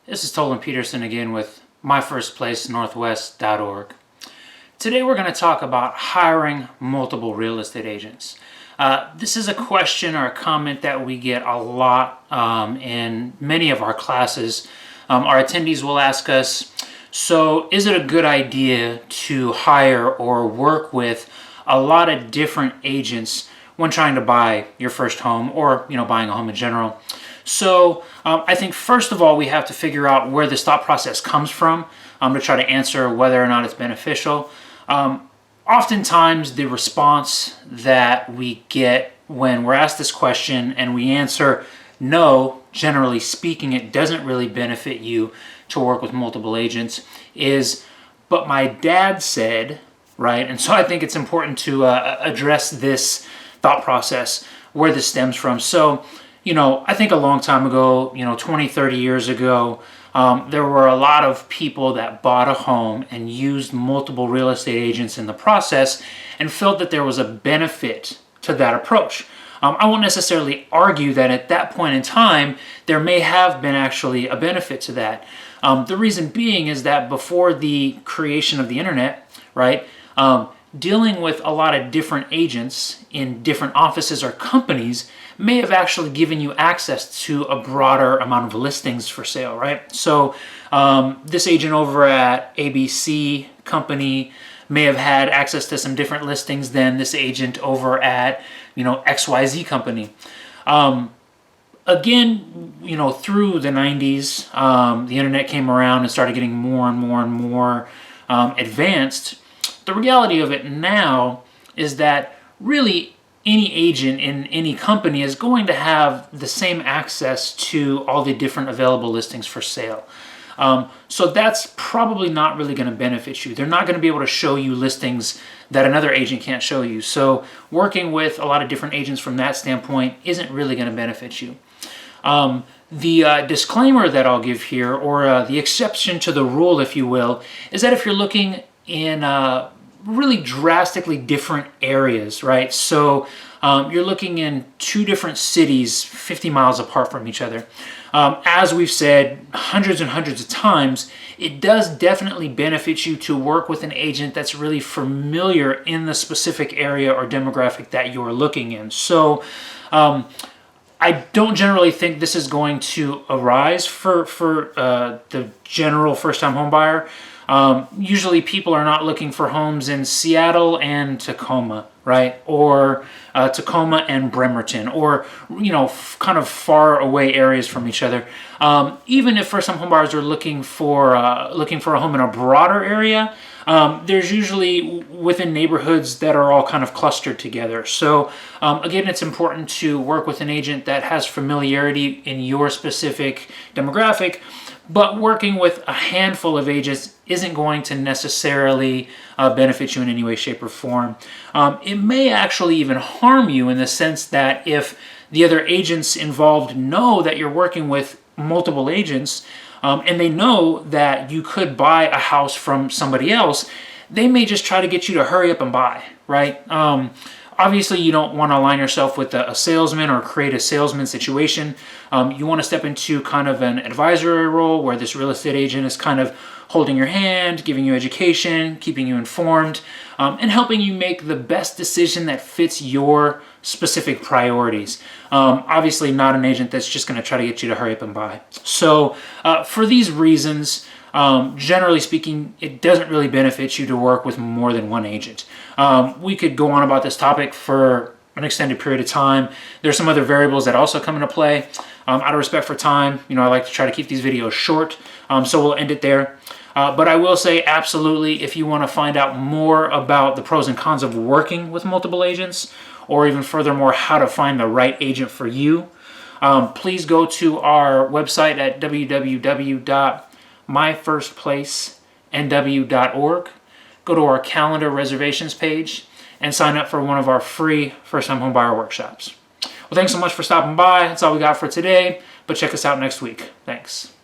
This is Tolan Peterson again with myfirstplacenorthwest.org. Today we're going to talk about hiring multiple real estate agents. This is a question or a comment that we get a lot in many of our classes. Our attendees will ask us, so is it a good idea to hire or work with a lot of different agents when trying to buy your first home or buying a home in general? So I think first of all we have to figure out where this thought process comes from to try to answer whether or not it's beneficial. Oftentimes the response that we get when we're asked this question and we answer no, generally speaking, it doesn't really benefit you to work with multiple agents, is, but my dad said, right? And so I think it's important to address this thought process, where this stems from. So, I think a long time ago, 20, 30 years ago, there were a lot of people that bought a home and used multiple real estate agents in the process and felt that there was a benefit to that approach. I won't necessarily argue that at that point in time, there may have been actually a benefit to that. The reason being is that before the creation of the internet, right, dealing with a lot of different agents in different offices or companies may have actually given you access to a broader amount of listings for sale, right? So this agent over at ABC company may have had access to some different listings than this agent over at, XYZ company. Again, through the 90s, the internet came around and started getting more and more and more advanced. The reality of it now is that really any agent in any company is going to have the same access to all the different available listings for sale. So that's probably not really going to benefit you. They're not going to be able to show you listings that another agent can't show you. So working with a lot of different agents from that standpoint isn't really going to benefit you. The disclaimer that I'll give here, or the exception to the rule, if you will, is that if you're looking in really drastically different areas, right? So you're looking in two different cities 50 miles apart from each other. As we've said hundreds and hundreds of times, it does definitely benefit you to work with an agent that's really familiar in the specific area or demographic that you're looking in. So I don't generally think this is going to arise for the general first-time home buyer. Usually people are not looking for homes in Seattle and Tacoma, right? Or Tacoma and Bremerton, or, kind of far away areas from each other. Even if first-time home buyers are looking for a home in a broader area, there's usually within neighborhoods that are all kind of clustered together. So again, it's important to work with an agent that has familiarity in your specific demographic, but working with a handful of agents isn't going to necessarily benefit you in any way, shape, or form. It may actually even harm you in the sense that if the other agents involved know that you're working with multiple agents, and they know that you could buy a house from somebody else, they may just try to get you to hurry up and buy, right? Obviously, you don't want to align yourself with a salesman or create a salesman situation. You want to step into kind of an advisory role where this real estate agent is kind of holding your hand, giving you education, keeping you informed, and helping you make the best decision that fits your specific priorities. Obviously, not an agent that's just going to try to get you to hurry up and buy. So for these reasons, generally speaking, it doesn't really benefit you to work with more than one agent. We could go on about this topic for an extended period of time. There's some other variables that also come into play. Out of respect for time, I like to try to keep these videos short, so we'll end it there. But I will say, absolutely, if you want to find out more about the pros and cons of working with multiple agents, or even furthermore, how to find the right agent for you, please go to our website at www.myfirstplacenw.org. Go to our calendar reservations page and sign up for one of our free first-time homebuyer workshops. Well, thanks so much for stopping by. That's all we got for today, but check us out next week. Thanks.